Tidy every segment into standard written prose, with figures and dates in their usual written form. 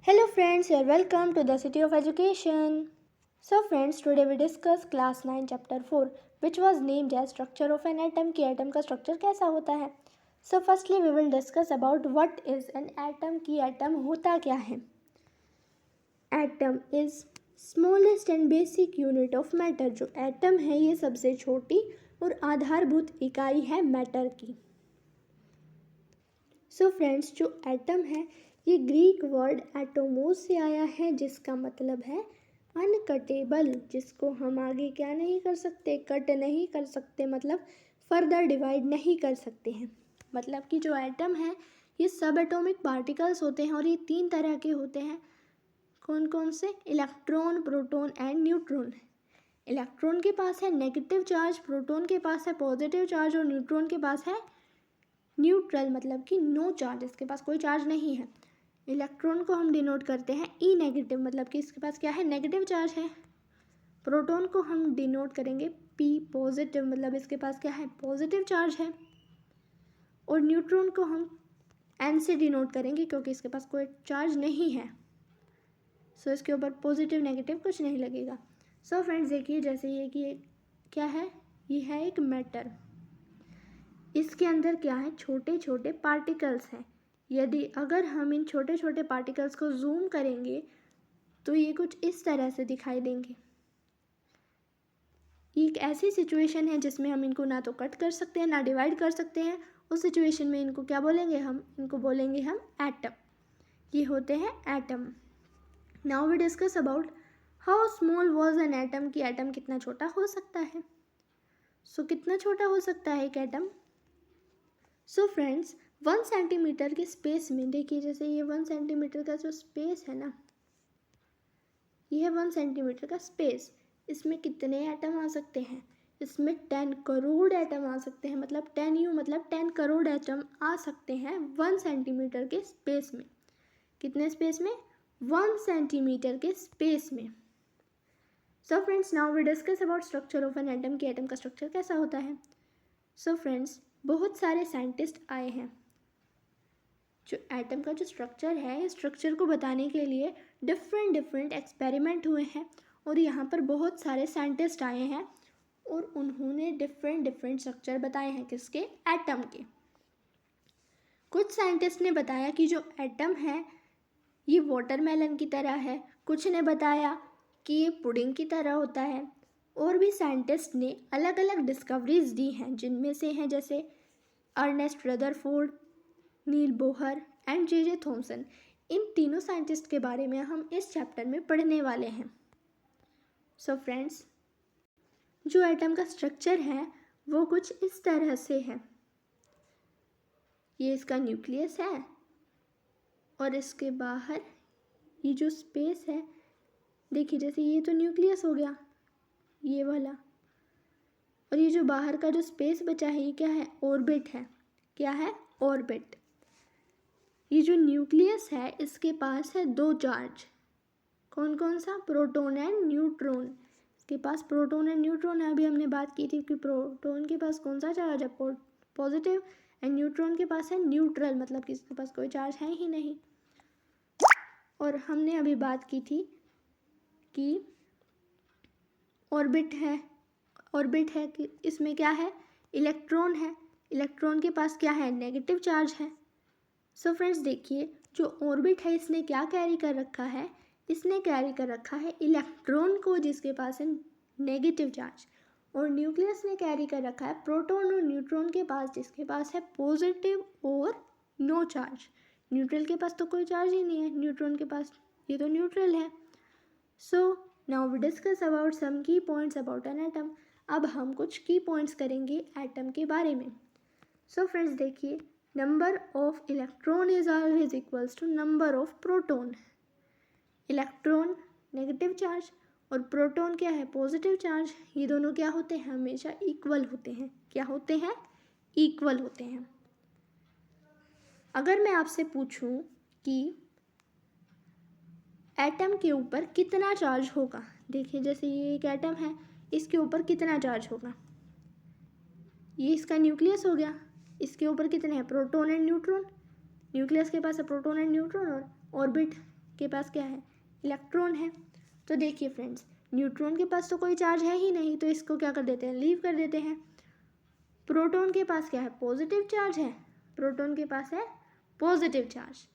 Hello friends, you are welcome to the City of Education. So friends, today we discuss class 9 chapter 4 which was named as structure of an atom कि atom का structure कैसा होता है. So firstly we will discuss about what is an atom कि atom होता क्या है. Atom is smallest and basic unit of matter. जो atom है ये सबसे छोटी और आधारभूत इकाई है मैटर की. सो फ्रेंड्स, जो एटम है ये ग्रीक वर्ड एटोमोस से आया है जिसका मतलब है अनकटेबल, जिसको हम आगे क्या नहीं कर सकते, कट नहीं कर सकते, मतलब फर्दर डिवाइड नहीं कर सकते हैं. मतलब कि जो एटम है ये सब एटॉमिक पार्टिकल्स होते हैं और ये 3 तरह के होते हैं. कौन कौन से? Electron, proton and neutron. Electron के पास है नेगेटिव चार्ज, प्रोटॉन के पास है पॉजिटिव चार्ज और न्यूट्रॉन के पास है न्यूट्रल, मतलब कि नो चार्ज, इसके पास कोई चार्ज नहीं है. इलेक्ट्रॉन को हम डिनोट करते हैं ई नेगेटिव, मतलब कि इसके पास क्या है, नेगेटिव चार्ज है. प्रोटॉन को हम डिनोट करेंगे पी पॉजिटिव, मतलब इसके पास क्या है, पॉजिटिव चार्ज है. और न्यूट्रॉन को हम एन से डिनोट करेंगे क्योंकि इसके पास कोई चार्ज नहीं है. सो इसके ऊपर पॉजिटिव नेगेटिव कुछ नहीं लगेगा. सो फ्रेंड्स देखिए, जैसे ये कि क्या है, ये है एक मैटर. इसके अंदर क्या है, छोटे छोटे पार्टिकल्स हैं. यदि अगर हम इन छोटे छोटे पार्टिकल्स को जूम करेंगे तो ये कुछ इस तरह से दिखाई देंगे. ये एक ऐसी सिचुएशन है जिसमें हम इनको ना तो कट कर सकते हैं ना डिवाइड कर सकते हैं. उस सिचुएशन में इनको क्या बोलेंगे, हम इनको बोलेंगे हम एटम. ये होते हैं atom. Now we discuss about how small was an atom, कि एटम कितना छोटा हो सकता है. सो कितना छोटा हो सकता है एक एटम. सो फ्रेंड्स, 1 सेंटीमीटर के स्पेस में देखिए, जैसे ये 1 सेंटीमीटर का जो स्पेस है ना, ये है 1 सेंटीमीटर का स्पेस. इसमें कितने एटम आ सकते हैं, इसमें 10 करोड़ एटम आ सकते हैं. मतलब 10U मतलब 10 करोड़ एटम आ सकते हैं 1 सेंटीमीटर के स्पेस में. कितने स्पेस में, 1 सेंटीमीटर के स्पेस में. So friends, now we discuss about structure of an atom, कि एटम का स्ट्रक्चर कैसा होता है. सो फ्रेंड्स, बहुत सारे साइंटिस्ट आए हैं. जो एटम का जो स्ट्रक्चर है, इस स्ट्रक्चर को बताने के लिए डिफरेंट एक्सपेरिमेंट हुए हैं और यहाँ पर बहुत सारे साइंटिस्ट आए हैं और उन्होंने डिफरेंट स्ट्रक्चर बताए हैं. किसके, एटम के. कुछ साइंटिस्ट ने बताया कि जो एटम है ये वाटरमेलन की तरह है. कुछ ने बताया कि ये पुडिंग की तरह होता है. और भी साइंटिस्ट ने अलग अलग डिस्कवरीज दी हैं, जिनमें से हैं जैसे Ernest Rutherford, Niels Bohr and J Thomson. इन तीनों साइंटिस्ट के बारे में हम इस चैप्टर में पढ़ने वाले हैं. सो फ्रेंड्स, जो एटम का स्ट्रक्चर है वो कुछ इस तरह से है. ये इसका न्यूक्लियस है और इसके बाहर ये जो स्पेस है, देखिए जैसे ये तो न्यूक्लियस हो गया ये वाला, और ये जो बाहर का जो स्पेस बचा है ये क्या है, ऑर्बिट है. क्या है, ऑर्बिट. ये जो न्यूक्लियस है इसके पास है 2 चार्ज. कौन कौन सा, प्रोटॉन एंड न्यूट्रॉन. इसके पास प्रोटॉन एंड न्यूट्रॉन है. अभी हमने बात की थी कि प्रोटॉन के पास कौन सा चार्ज है, पॉजिटिव, एंड न्यूट्रॉन के पास है न्यूट्रल, मतलब कि इसके पास कोई चार्ज है ही नहीं. और हमने अभी बात की थी कि ऑर्बिट है कि इसमें क्या है, इलेक्ट्रॉन है. इलेक्ट्रॉन के पास क्या है, नेगेटिव चार्ज है. सो फ्रेंड्स देखिए, जो ऑर्बिट है इसने क्या कैरी कर रखा है, इसने कैरी कर रखा है इलेक्ट्रॉन को जिसके पास है नेगेटिव चार्ज. और न्यूक्लियस ने कैरी कर रखा है प्रोटॉन और न्यूट्रॉन के पास जिसके पास है पॉजिटिव और नो चार्ज. न्यूट्रल के पास तो कोई चार्ज ही नहीं है, न्यूट्रॉन के पास, ये तो न्यूट्रल है. So now we discuss about some key points about an atom. अब हम कुछ की पॉइंट्स करेंगे एटम के बारे में. सो फ्रेंड्स देखिए, number of electron is always equals to number of proton. Electron negative charge और प्रोटॉन क्या है, पॉजिटिव चार्ज. ये दोनों क्या होते हैं, हमेशा इक्वल होते हैं. क्या होते हैं, इक्वल होते हैं. अगर मैं आपसे पूछूं कि एटम के ऊपर कितना चार्ज होगा, देखिए जैसे ये एक एटम है, इसके ऊपर कितना चार्ज होगा. ये इसका न्यूक्लियस हो गया, इसके ऊपर कितने हैं, प्रोटॉन एंड न्यूट्रॉन. न्यूक्लियस के पास है प्रोटॉन एंड न्यूट्रॉन और ऑर्बिट के पास क्या है, इलेक्ट्रॉन है। तो देखिए फ्रेंड्स, न्यूट्रॉन के पास तो कोई चार्ज है ही नहीं, तो इसको क्या कर देते हैं, लीव कर देते हैं। प्रोटॉन के पास क्या है, पॉजिटिव चार्ज है, प्रोटॉन के पास है पॉजिटिव चार्ज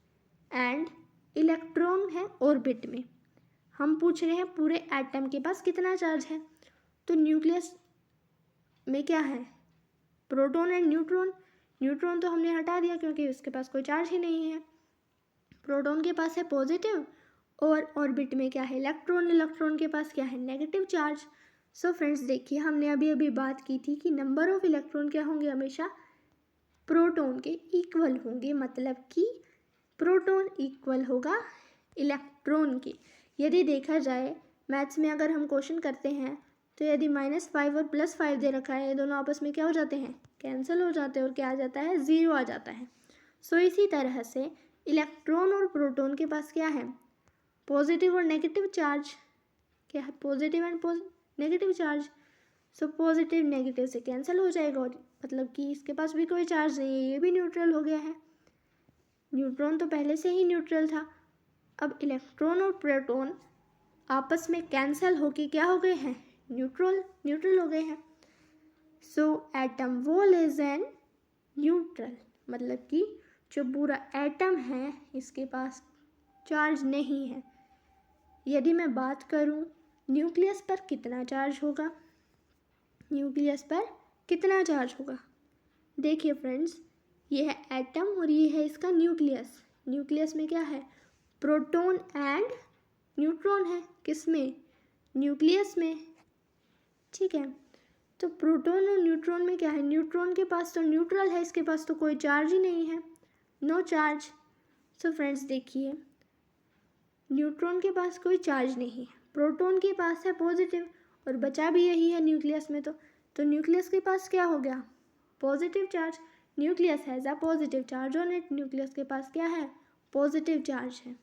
एंड इलेक्ट्रॉन है ऑर्बिट में। हम पूछ रहे हैं पूरे एटम के पास कितना चार्ज है। तो न्यूक्लियस में क्या है, प्रोटॉन एंड न्यूट्रॉन। न्यूट्रॉन तो हमने हटा दिया क्योंकि उसके पास कोई चार्ज ही नहीं है। प्रोटॉन के पास है पॉजिटिव और ऑर्बिट में क्या है, इलेक्ट्रॉन। इलेक्ट्रॉन के पास क्या है, नेगेटिव चार्ज। सो फ्रेंड्स देखिए, हमने अभी अभी बात की थी कि नंबर ऑफ इलेक्ट्रॉन क्या होंगे, हमेशा प्रोटॉन के इक्वल होंगे, मतलब कि प्रोटॉन इक्वल होगा इलेक्ट्रॉन के। यदि देखा जाए मैथ्स में अगर हम क्वेश्चन करते हैं तो यदि -5 और +5 दे रखा है, ये दोनों आपस में क्या हो जाते हैं, कैंसिल हो जाते हैं और क्या आ जाता है, 0 आ जाता है। सो इसी तरह से इलेक्ट्रॉन और प्रोटॉन के पास क्या है, पॉजिटिव और नेगेटिव चार्ज। क्या है, positive and negative charge. So positive negative से कैंसिल हो जाएगा और मतलब कि इसके पास भी कोई चार्ज नहीं है, ये भी न्यूट्रल हो गया है। न्यूट्रॉन तो पहले से ही न्यूट्रल था। अब इलेक्ट्रॉन और प्रोटॉन आपस में कैंसिल होके क्या हो गए हैं, न्यूट्रल हो गए हैं। So atom wall is an neutral, मतलब कि जो पूरा एटम है इसके पास चार्ज नहीं है। यदि मैं बात करूं न्यूक्लियस पर कितना चार्ज होगा, न्यूक्लियस पर कितना चार्ज होगा, देखिए फ्रेंड्स, ये है एटम और ये है इसका न्यूक्लियस। न्यूक्लियस में क्या है, प्रोटॉन एंड न्यूट्रॉन है। किस में, न्यूक्लियस में, ठीक है। तो प्रोटॉन और न्यूट्रॉन में क्या है, न्यूट्रॉन के पास तो न्यूट्रल है, इसके पास तो कोई चार्ज ही नहीं है, नो चार्ज। सो फ्रेंड्स देखिए, न्यूट्रॉन के पास कोई चार्ज नहीं है, प्रोटॉन के पास है पॉजिटिव और बचा भी यही है न्यूक्लियस में। तो न्यूक्लियस के पास क्या हो गया, positive charge. Nucleus has a positive charge on it, nucleus के पास क्या है, पॉजिटिव चार्ज है।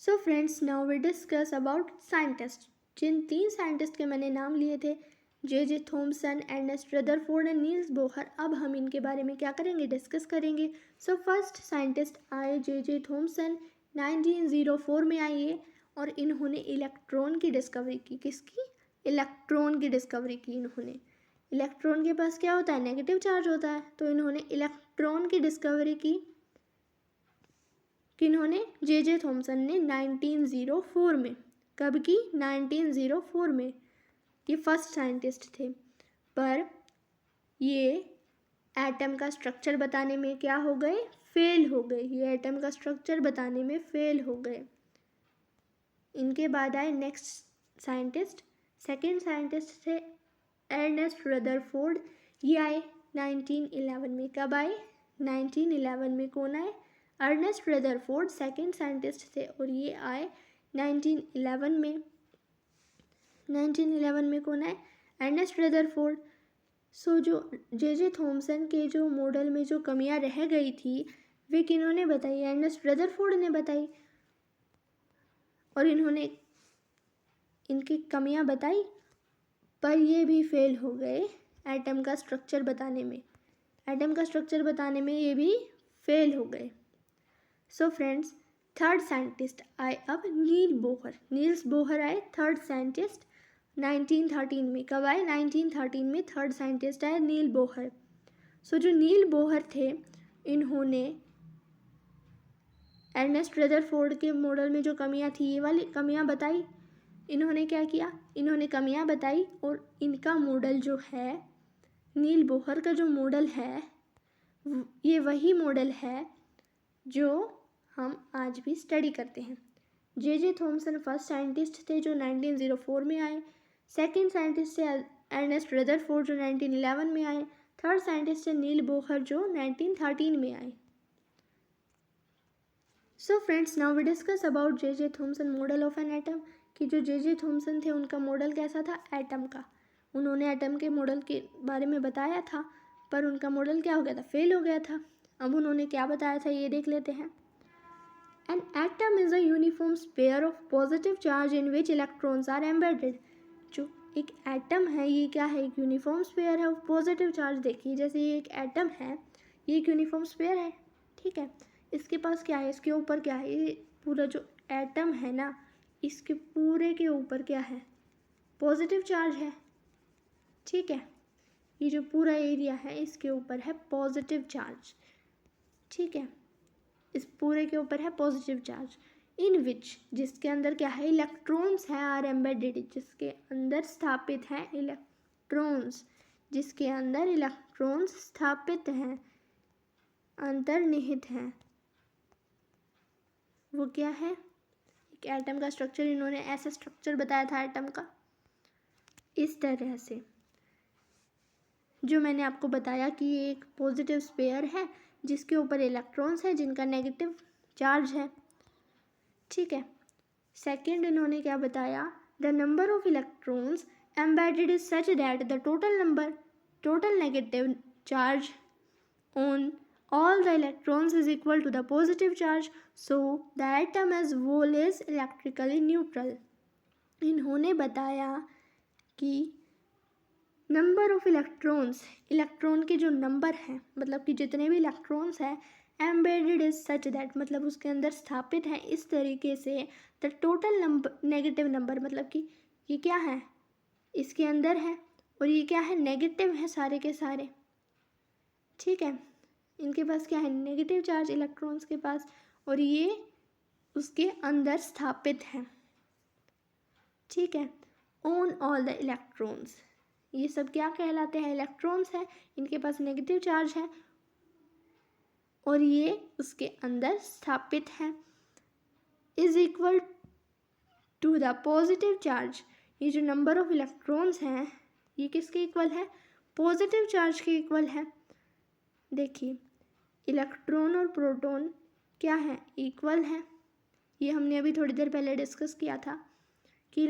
So friends now we discuss about scientist. जिन 3 साइंटिस्ट के मैंने नाम लिए थे, J Thomson, Ernest Rutherford and Niels Bohr, अब हम इनके बारे में क्या करेंगे, डिस्कस करेंगे। सो फर्स्ट साइंटिस्ट आए जे थॉमसन, 1904 में आए ये, और इन्होंने इलेक्ट्रॉन की डिस्कवरी की। किसकी, इलेक्ट्रॉन की डिस्कवरी की इन्होंने। इलेक्ट्रॉन के पास क्या होता है, नेगेटिव चार्ज होता है, तो इन्होंने इलेक्ट्रॉन की डिस्कवरी की। किन्होंने, जे थॉमसन ने 1904 में। कब की, 1904 में। ये फर्स्ट साइंटिस्ट थे। पर ये एटम का स्ट्रक्चर बताने में क्या हो गए, फेल हो गए। ये एटम का स्ट्रक्चर बताने में फेल हो गए। इनके बाद आए नेक्स्ट साइंटिस्ट, सेकेंड साइंटिस्ट थे अर्नेस्ट रदरफोर्ड। ये आए 1911 में। कब आए, 1911 में। कौन आए, अर्नेस्ट रदरफोर्ड सेकेंड साइंटिस्ट थे और ये आए 1911 में। 1911 में कौन आए, अर्नेस्ट रदरफोर्ड। सो जो जे थॉमसन के जो मॉडल में जो कमियां रह गई थी वे किन्होंने बताई, अर्नेस्ट रदरफोर्ड ने बताई। और इन्होंने इनकी कमियां बताई, पर ये भी फेल हो गए एटम का स्ट्रक्चर बताने में। एटम का स्ट्रक्चर बताने में ये भी फेल हो गए। सो फ्रेंड्स थर्ड साइंटिस्ट आए अब नील बोहर। नील्स बोहर आए थर्ड साइंटिस्ट 1913 में। कब आए, 1913 में थर्ड साइंटिस्ट आए नील बोहर। सो जो नील बोहर थे, इन्होंने अर्नेस्ट रदरफोर्ड के मॉडल में जो कमियां थी, ये वाली कमियां बताई। इन्होंने क्या किया, इन्होंने कमियां बताई और इनका मॉडल जो है, नील बोहर का जो मॉडल है, ये वही मॉडल है जो हम आज भी स्टडी करते हैं। जे थॉमसन फर्स्ट साइंटिस्ट थे जो 1904 में आए। सेकेंड साइंटिस्ट थे अर्नेस्ट रदरफोर्ड जो 1911 में आए। थर्ड साइंटिस्ट है नील बोहर जो 1913 में आए। So friends now we discuss about J Thomson model of an atom, कि जो जे थॉमसन थे उनका मॉडल कैसा था, एटम का। उन्होंने एटम के मॉडल के बारे में बताया था, पर उनका मॉडल क्या हो गया था, फेल हो गया था। अब उन्होंने क्या बताया था ये देख लेते हैं। An atom is a uniform pair of positive charge in which electrons are embedded. जो एक एटम है ये क्या है, एक यूनिफॉर्म स्पेयर है ऑफ पॉजिटिव चार्ज। देखिए जैसे ये एक एटम है, ये एक यूनिफॉर्म स्पेयर है, ठीक है। इसके पास क्या है, इसके ऊपर क्या है, ये पूरा जो एटम है ना, इसके पूरे के ऊपर क्या है, पॉजिटिव चार्ज है। ठीक है, ये जो पूरा एरिया है इसके ऊपर है पॉजिटिव चार्ज। ठीक है, इस पूरे के ऊपर है पॉजिटिव चार्ज। इन विच, जिसके अंदर क्या है, इलेक्ट्रॉन्स हैं आर एम्बेडेड, जिसके अंदर स्थापित हैं इलेक्ट्रॉन्स, जिसके अंदर इलेक्ट्रॉन्स स्थापित हैं, अंतर्निहित हैं। वो क्या है, एक एटम का स्ट्रक्चर, इन्होंने ऐसा स्ट्रक्चर बताया था एटम का, इस तरह से जो मैंने आपको बताया कि ये एक पॉजिटिव स्फीयर है जिसके ऊपर इलेक्ट्रॉन्स है जिनका नेगेटिव चार्ज है। ठीक है, सेकंड इन्होंने क्या बताया, the number of electrons embedded is such that the total negative charge on all the electrons is equal to the positive charge, so the atom as whole is electrically neutral. इन्होंने बताया कि number of electrons, electron के जो number हैं, मतलब कि जितने भी इलेक्ट्रॉन्स हैं, एम्बेडेड इज सच दैट, मतलब उसके अंदर स्थापित हैं इस तरीके से, the total number negative number, मतलब कि ये क्या है, इसके अंदर है और ये क्या है, नेगेटिव है सारे के सारे। ठीक है, इनके पास क्या है, नेगेटिव चार्ज इलेक्ट्रॉन्स के पास, और ये उसके अंदर स्थापित है। ठीक है, ऑन ऑल द इलेक्ट्रॉन्स, ये सब क्या कहलाते हैं, इलेक्ट्रॉन्स हैं, इनके पास नेगेटिव चार्ज है और ये उसके अंदर स्थापित है, is equal to the positive charge. ये जो नंबर ऑफ इलेक्ट्रॉन्स हैं ये किसके इक्वल है, पॉजिटिव चार्ज के इक्वल है। देखिए, इलेक्ट्रॉन और प्रोटॉन क्या है, इक्वल है। ये हमने अभी थोड़ी देर पहले डिस्कस किया था कि